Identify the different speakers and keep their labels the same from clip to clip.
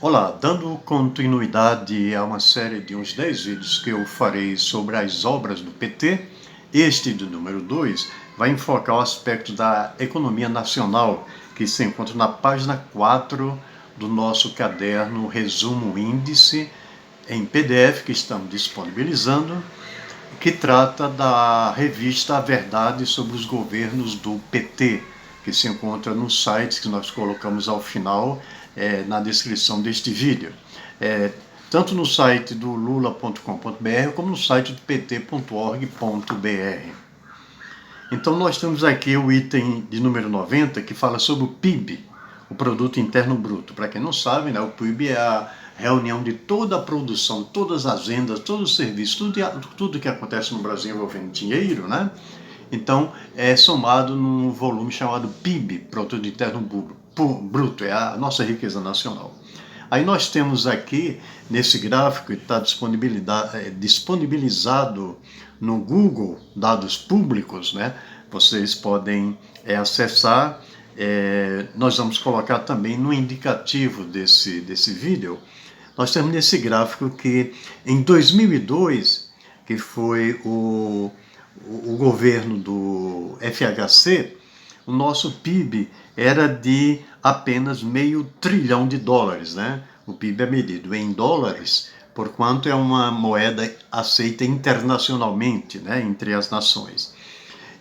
Speaker 1: Olá, dando continuidade a uma série de uns 10 vídeos que eu farei sobre as obras do PT, este de número 2 vai enfocar o aspecto da economia nacional, que se encontra na página 4 do nosso caderno Resumo Índice, em PDF que estamos disponibilizando, que trata da revista A Verdade sobre os Governos do PT, que se encontra no site que nós colocamos ao final, na descrição deste vídeo. Tanto no site do lula.com.br como no site do pt.org.br. Então nós temos aqui o item de número 90, que fala sobre o PIB, o Produto Interno Bruto. Para quem não sabe, né, o PIB é a reunião de toda a produção, todas as vendas, todos os serviços, tudo que acontece no Brasil envolvendo dinheiro, né? Então é somado num volume chamado PIB, Produto Interno Bruto, é a nossa riqueza nacional. Aí nós temos aqui, nesse gráfico, que está disponibilizado no Google, dados públicos, né? Vocês podem acessar. Nós vamos colocar também no indicativo desse vídeo. Nós temos nesse gráfico que em 2002, que foi o governo do FHC, o nosso PIB era de apenas $500 bilhão, né? O PIB é medido em dólares, porquanto é uma moeda aceita internacionalmente, né, entre as nações.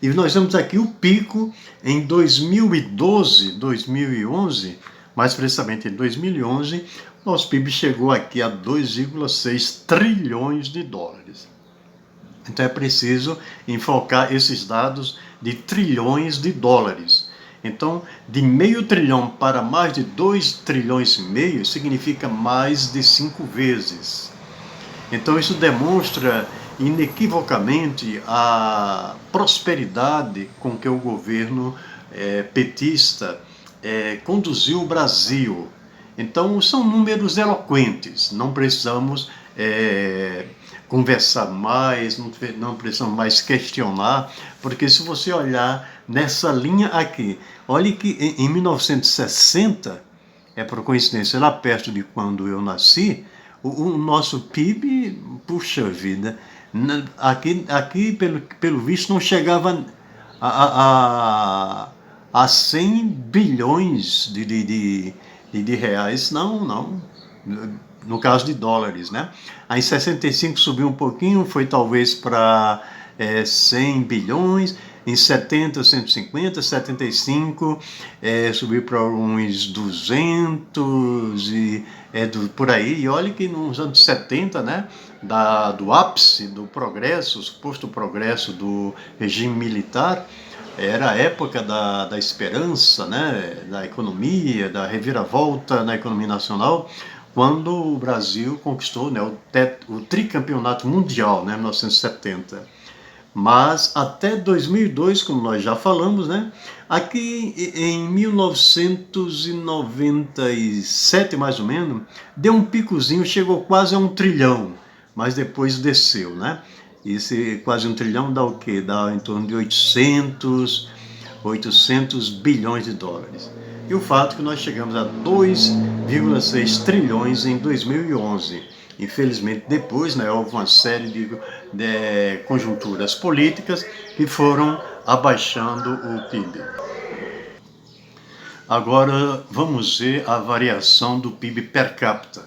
Speaker 1: E nós vemos aqui o pico em 2012, 2011, mais precisamente em 2011, nosso PIB chegou aqui a $2,6 trilhões. Então é preciso enfocar esses dados de trilhões de dólares. Então, de $500 bilhão para mais de $2,5 trilhões significa mais de 5 vezes. Então isso demonstra inequivocamente a prosperidade com que o governo petista conduziu o Brasil. Então são números eloquentes, não precisamos conversar mais, não precisamos mais questionar, porque se você olhar nessa linha aqui, olhe que em 1960, por coincidência, lá perto de quando eu nasci, o nosso PIB, puxa vida, aqui pelo visto não chegava a 100 bilhões de reais, não, no caso de dólares, né? Aí em 65 subiu um pouquinho, foi talvez para 100 bilhões, em 70, 150, 75, subiu para uns 200 por aí. E olha que nos anos 70, né, do ápice do progresso, o suposto progresso do regime militar, era a época da esperança, né, da economia, da reviravolta na economia nacional, quando o Brasil conquistou, né, o tricampeonato mundial, né, em 1970. Mas até 2002, como nós já falamos, né, aqui em 1997, mais ou menos, deu um picozinho, chegou quase a 1 trilhão, mas depois desceu, né? Esse quase 1 trilhão dá o quê? Dá em torno de 800 bilhões de dólares. E o fato é que nós chegamos a 2,6 trilhões em 2011. Infelizmente, depois, né, houve uma série de conjunturas políticas que foram abaixando o PIB. Agora, vamos ver a variação do PIB per capita.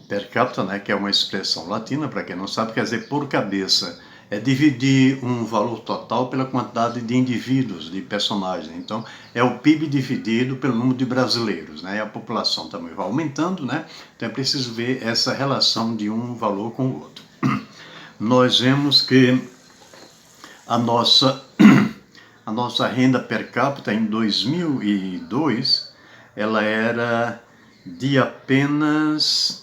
Speaker 1: Per capita, né, que é uma expressão latina, para quem não sabe, quer dizer por cabeça. É dividir um valor total pela quantidade de indivíduos, de personagens. Então, é o PIB dividido pelo número de brasileiros, né? E a população também vai aumentando, né? Então é preciso ver essa relação de um valor com o outro. Nós vemos que a nossa renda per capita em 2002, ela era de apenas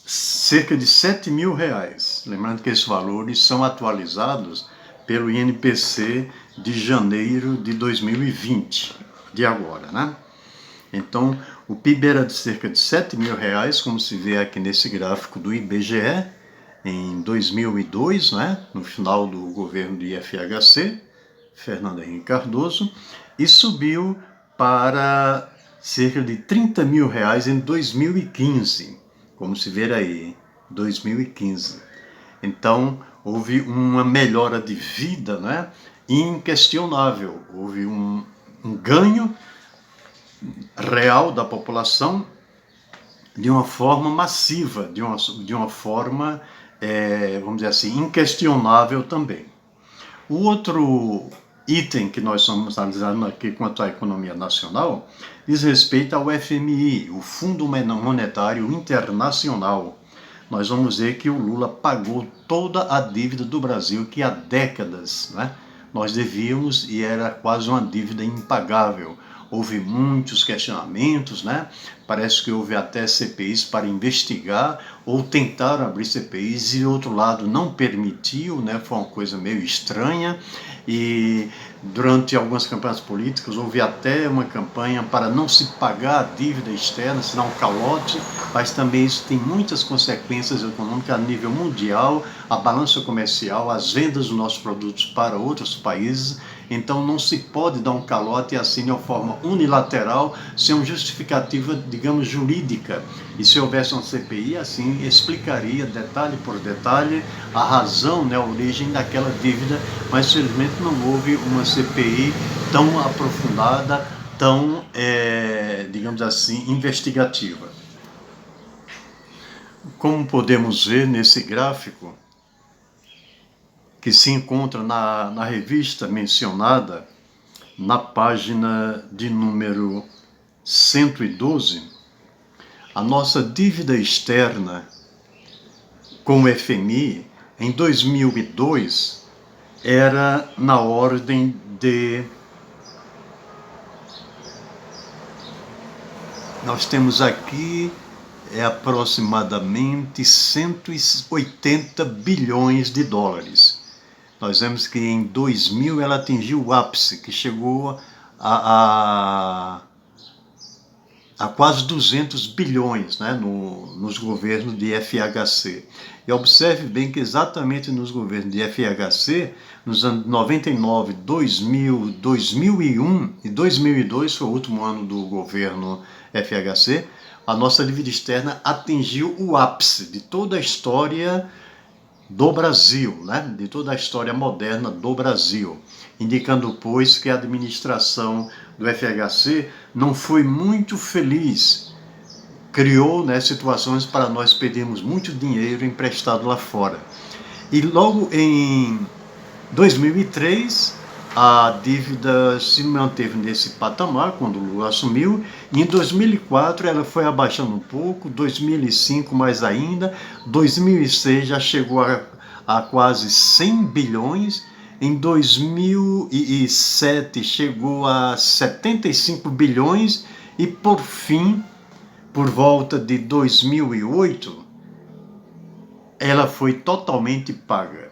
Speaker 1: cerca de R$7.000. Lembrando que esses valores são atualizados pelo INPC de janeiro de 2020, de agora, né? Então, o PIB era de cerca de R$7.000, como se vê aqui nesse gráfico do IBGE, em 2002, né? No final do governo de FHC, Fernando Henrique Cardoso, e subiu para cerca de 30 mil reais em 2015, como se vê aí, 2015. Então, houve uma melhora de vida, né, inquestionável, houve um ganho real da população de uma forma massiva, de uma forma, vamos dizer assim, inquestionável também. O outro item que nós estamos analisando aqui quanto à economia nacional diz respeito ao FMI, o Fundo Monetário Internacional. Nós vamos ver que o Lula pagou toda a dívida do Brasil que há décadas, né, nós devíamos, e era quase uma dívida impagável. Houve muitos questionamentos, né? Parece que houve até CPIs para investigar ou tentaram abrir CPIs e o outro lado não permitiu, né? Foi uma coisa meio estranha. E durante algumas campanhas políticas houve até uma campanha para não se pagar a dívida externa, senão um calote, mas também isso tem muitas consequências econômicas a nível mundial, a balança comercial, as vendas dos nossos produtos para outros países. Então não se pode dar um calote assim de uma forma unilateral, sem uma justificativa, digamos, jurídica. E se houvesse uma CPI, assim, explicaria detalhe por detalhe a razão, né, a origem daquela dívida, mas felizmente não houve uma CPI tão aprofundada, tão, digamos assim, investigativa. Como podemos ver nesse gráfico, que se encontra na revista mencionada, na página de número 112, a nossa dívida externa com o FMI em 2002 era na ordem de... Nós temos aqui aproximadamente 180 bilhões de dólares. Nós vemos que em 2000 ela atingiu o ápice, que chegou a quase 200 bilhões, né, nos governos de FHC. E observe bem que exatamente nos governos de FHC, nos anos 99, 2000, 2001 e 2002, foi o último ano do governo FHC, a nossa dívida externa atingiu o ápice de toda a história do Brasil, né? De toda a história moderna do Brasil, indicando, pois, que a administração do FHC não foi muito feliz, criou, né, situações para nós pedirmos muito dinheiro emprestado lá fora. E logo em 2003, a dívida se manteve nesse patamar, quando o Lula assumiu, e em 2004 ela foi abaixando um pouco, 2005 mais ainda, 2006 já chegou a quase 100 bilhões, em 2007 chegou a 75 bilhões e, por fim, por volta de 2008, ela foi totalmente paga.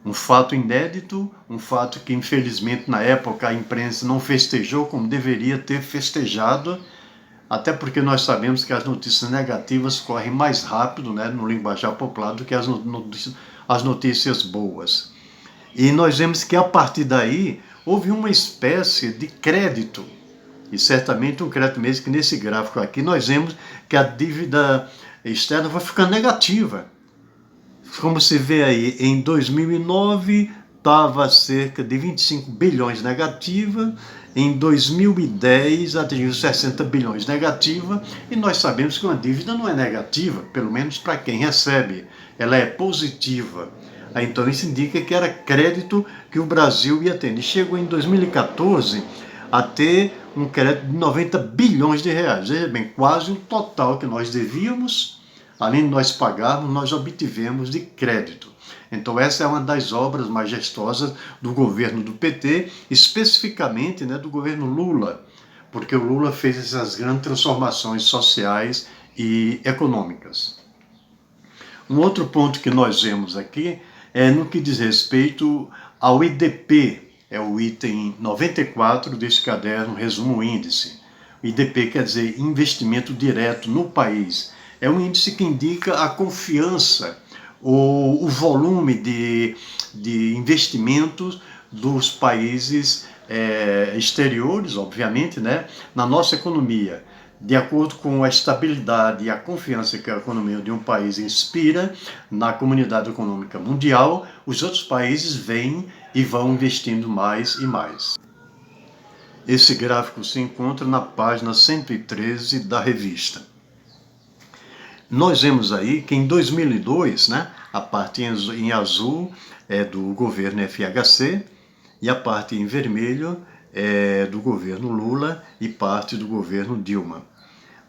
Speaker 1: Um fato inédito, um fato que infelizmente na época a imprensa não festejou como deveria ter festejado, até porque nós sabemos que as notícias negativas correm mais rápido, né, no linguajar popular, do que as notícias boas. E nós vemos que a partir daí houve uma espécie de crédito, e certamente um crédito mesmo, que nesse gráfico aqui nós vemos que a dívida externa vai ficando negativa. Como se vê aí, em 2009 estava cerca de 25 bilhões negativa, em 2010 atingiu 60 bilhões negativa, e nós sabemos que uma dívida não é negativa, pelo menos para quem recebe, ela é positiva. Então isso indica que era crédito que o Brasil ia ter. E chegou em 2014 a ter um crédito de 90 bilhões de reais, veja bem, quase o total que nós devíamos. Além de nós pagarmos, nós obtivemos de crédito. Então essa é uma das obras majestosas do governo do PT, especificamente, né, do governo Lula, porque o Lula fez essas grandes transformações sociais e econômicas. Um outro ponto que nós vemos aqui é no que diz respeito ao IDP, é o item 94 desse caderno Resumo Índice. O IDP quer dizer investimento direto no país. É um índice que indica a confiança, o volume de investimentos dos países exteriores, obviamente, né, na nossa economia, de acordo com a estabilidade e a confiança que a economia de um país inspira na comunidade econômica mundial, os outros países vêm e vão investindo mais e mais. Esse gráfico se encontra na página 113 da revista. Nós vemos aí que em 2002, né, a parte em azul é do governo FHC e a parte em vermelho é do governo Lula e parte do governo Dilma.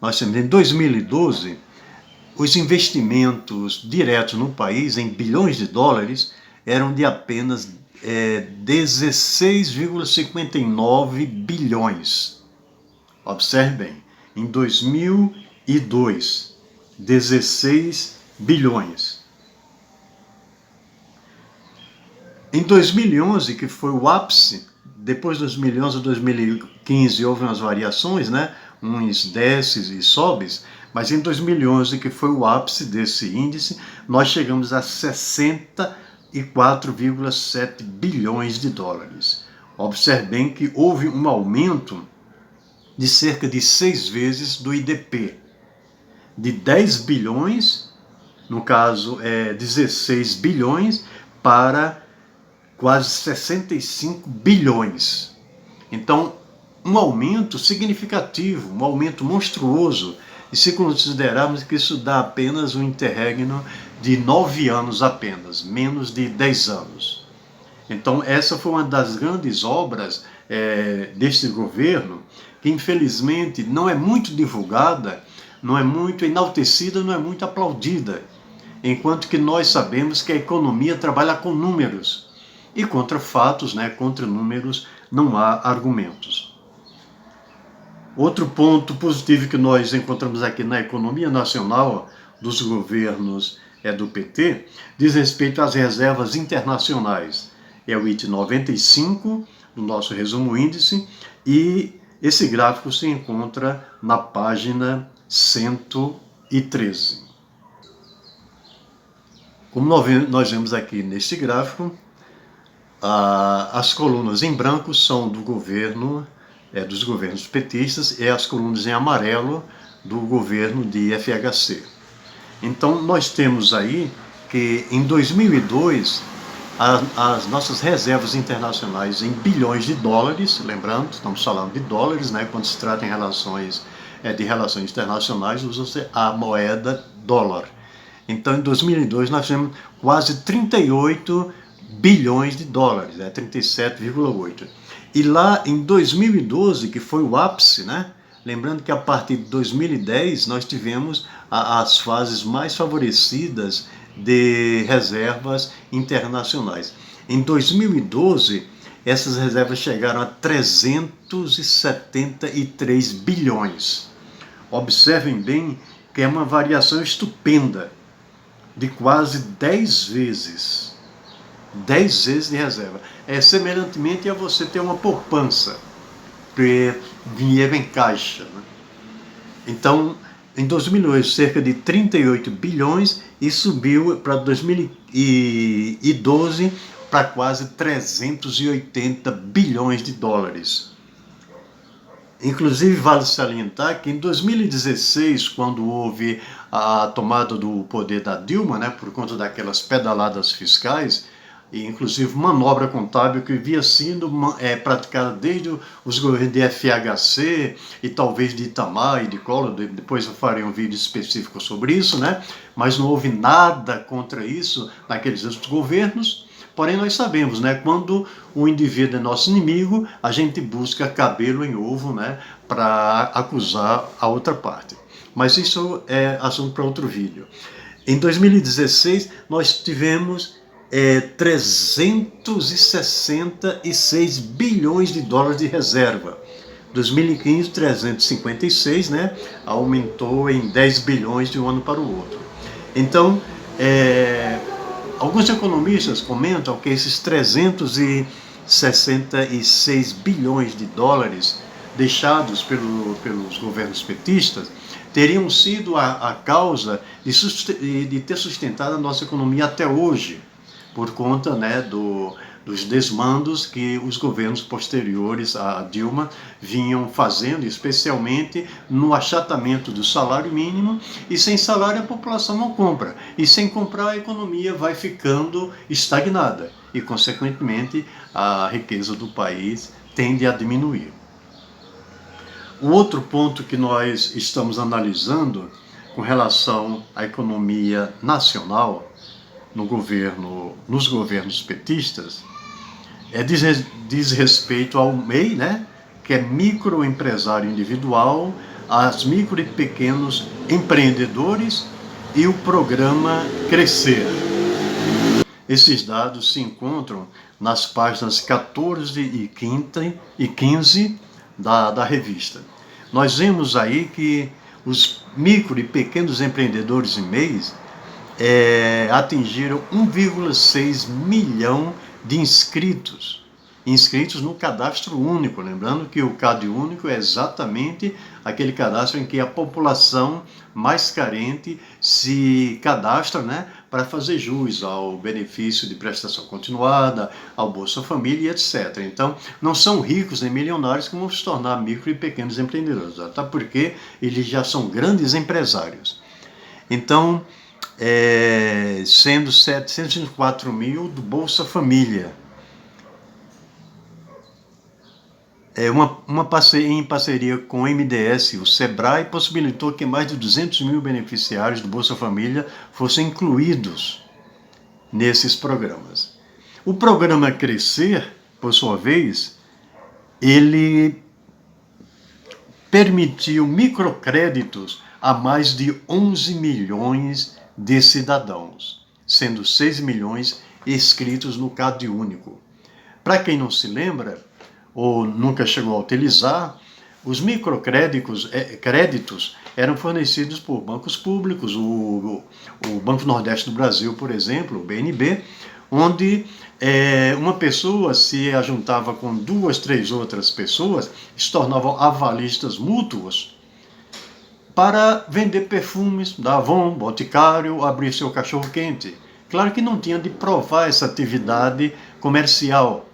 Speaker 1: Nós temos em 2012 os investimentos diretos no país em bilhões de dólares eram de apenas 16,59 bilhões. Observe bem, em 2002, 16 bilhões. Em 2011, que foi o ápice, depois de 2011 a 2015 houve umas variações, né? Uns desces e sobes, mas em 2011, que foi o ápice desse índice, nós chegamos a 64,7 bilhões de dólares. Observe bem que houve um aumento de cerca de 6 vezes do IDP, de 10 bilhões, no caso 16 bilhões, para quase 65 bilhões. Então, um aumento significativo, um aumento monstruoso, e se considerarmos que isso dá apenas um interregno de 9 anos apenas, menos de 10 anos. Então, essa foi uma das grandes obras deste governo, que infelizmente não é muito divulgada, não é muito enaltecida, não é muito aplaudida, enquanto que nós sabemos que a economia trabalha com números, e contra fatos, né, contra números, não há argumentos. Outro ponto positivo que nós encontramos aqui na economia nacional dos governos do PT diz respeito às reservas internacionais. É o item 95 do nosso resumo índice, e esse gráfico se encontra na página 113. Como nós vemos aqui neste gráfico, as colunas em branco são do governo, dos governos petistas, e as colunas em amarelo do governo de FHC. Então nós temos aí que em 2002 as nossas reservas internacionais em bilhões de dólares, lembrando, estamos falando de dólares, né, quando se trata em relações internacionais, usa-se a moeda dólar. Então, em 2002, nós tivemos quase 38 bilhões de dólares, 37,8. E lá em 2012, que foi o ápice, né? Lembrando que a partir de 2010 nós tivemos as fases mais favorecidas de reservas internacionais. Em 2012, essas reservas chegaram a 373 bilhões. Observem bem que é uma variação estupenda, de quase 10 vezes. 10 vezes de reserva. Semelhantemente a você ter uma poupança, dinheiro em caixa, né? Então, em 2008, cerca de 38 bilhões e subiu para 2012 para quase 380 bilhões de dólares. Inclusive, vale salientar que em 2016, quando houve a tomada do poder da Dilma, né, por conta daquelas pedaladas fiscais, e inclusive manobra contábil que havia sido praticada desde os governos de FHC e talvez de Itamar e de Collor, depois eu farei um vídeo específico sobre isso, né? Mas não houve nada contra isso naqueles outros governos. Porém, nós sabemos, né, quando o indivíduo é nosso inimigo, a gente busca cabelo em ovo, né, para acusar a outra parte. Mas isso é assunto para outro vídeo. Em 2016, nós tivemos 366 bilhões de dólares de reserva. 2015, 356, né, aumentou em 10 bilhões de um ano para o outro. Então, alguns economistas comentam que esses 366 bilhões de dólares deixados pelos governos petistas teriam sido a causa de ter sustentado a nossa economia até hoje, por conta, né, dos desmandos que os governos posteriores a Dilma vinham fazendo, especialmente no achatamento do salário mínimo, e sem salário a população não compra, e sem comprar a economia vai ficando estagnada e, consequentemente, a riqueza do país tende a diminuir. O outro ponto que nós estamos analisando com relação à economia nacional nos governos petistas diz respeito ao MEI, né, que é microempresário individual, aos micro e pequenos empreendedores e o programa Crescer. Esses dados se encontram nas páginas 14 e 15 da revista. Nós vemos aí que os micro e pequenos empreendedores e MEIs atingiram 1,6 milhão de inscritos no cadastro único. Lembrando que o Cade Único é exatamente aquele cadastro em que a população mais carente se cadastra, né, para fazer jus ao benefício de prestação continuada, ao Bolsa Família, etc. Então, não são ricos nem milionários que vão se tornar micro e pequenos empreendedores, até porque eles já são grandes empresários. Então, sendo 704 mil do Bolsa Família. Em parceria com o MDS, o Sebrae possibilitou que mais de 200 mil beneficiários do Bolsa Família fossem incluídos nesses programas. O programa Crescer, por sua vez, ele permitiu microcréditos a mais de 11 milhões de cidadãos, sendo 6 milhões inscritos no Cade Único. Para quem não se lembra, ou nunca chegou a utilizar, os microcréditos eram fornecidos por bancos públicos, o Banco Nordeste do Brasil, por exemplo, o BNB, onde uma pessoa se ajuntava com 2, 3 outras pessoas, se tornavam avalistas mútuos para vender perfumes da Avon, Boticário, abrir seu cachorro-quente. Claro que não tinha de provar essa atividade comercial.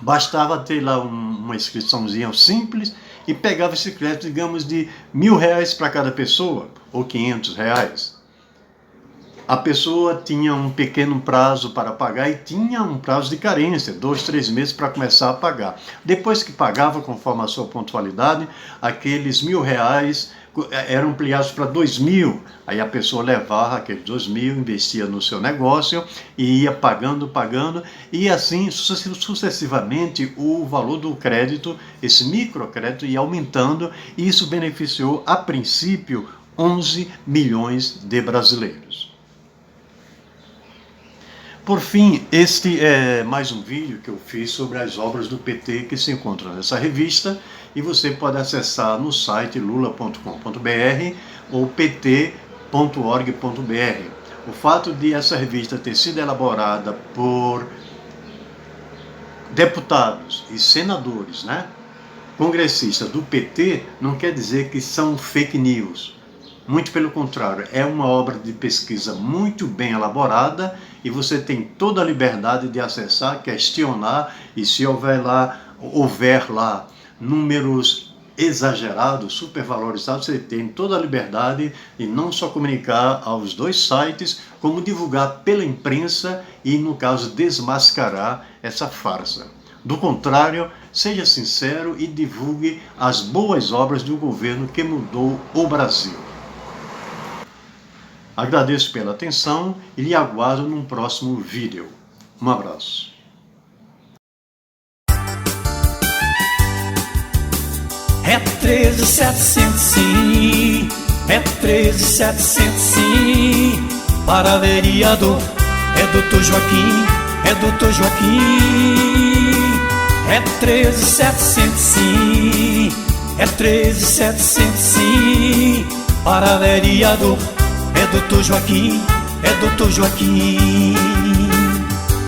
Speaker 1: Bastava ter lá uma inscriçãozinha simples e pegava esse crédito, digamos, de R$1.000 para cada pessoa, ou R$500. A pessoa tinha um pequeno prazo para pagar e tinha um prazo de carência, 2, 3 meses para começar a pagar. Depois que pagava, conforme a sua pontualidade, aqueles R$1.000 eram ampliados para 2.000. Aí a pessoa levava aqueles 2.000, investia no seu negócio e ia pagando, e assim sucessivamente o valor do crédito, esse microcrédito, ia aumentando, e isso beneficiou, a princípio, 11 milhões de brasileiros. Por fim, este é mais um vídeo que eu fiz sobre as obras do PT que se encontram nessa revista, e você pode acessar no site lula.com.br ou pt.org.br. O fato de essa revista ter sido elaborada por deputados e senadores, né, congressistas do PT, não quer dizer que são fake news. Muito pelo contrário, é uma obra de pesquisa muito bem elaborada e você tem toda a liberdade de acessar, questionar, e se houver lá números exagerados, supervalorizados, você tem toda a liberdade de não só comunicar aos dois sites, como divulgar pela imprensa e, no caso, desmascarar essa farsa. Do contrário, seja sincero e divulgue as boas obras do governo que mudou o Brasil. Agradeço pela atenção e lhe aguardo num próximo vídeo. Um abraço.
Speaker 2: É 13.700 sim, é 13.700 sim, para vereador é doutor Joaquim, é doutor Joaquim. É 13.700 sim, é 13.700 sim, para vereador é doutor Joaquim, é doutor Joaquim.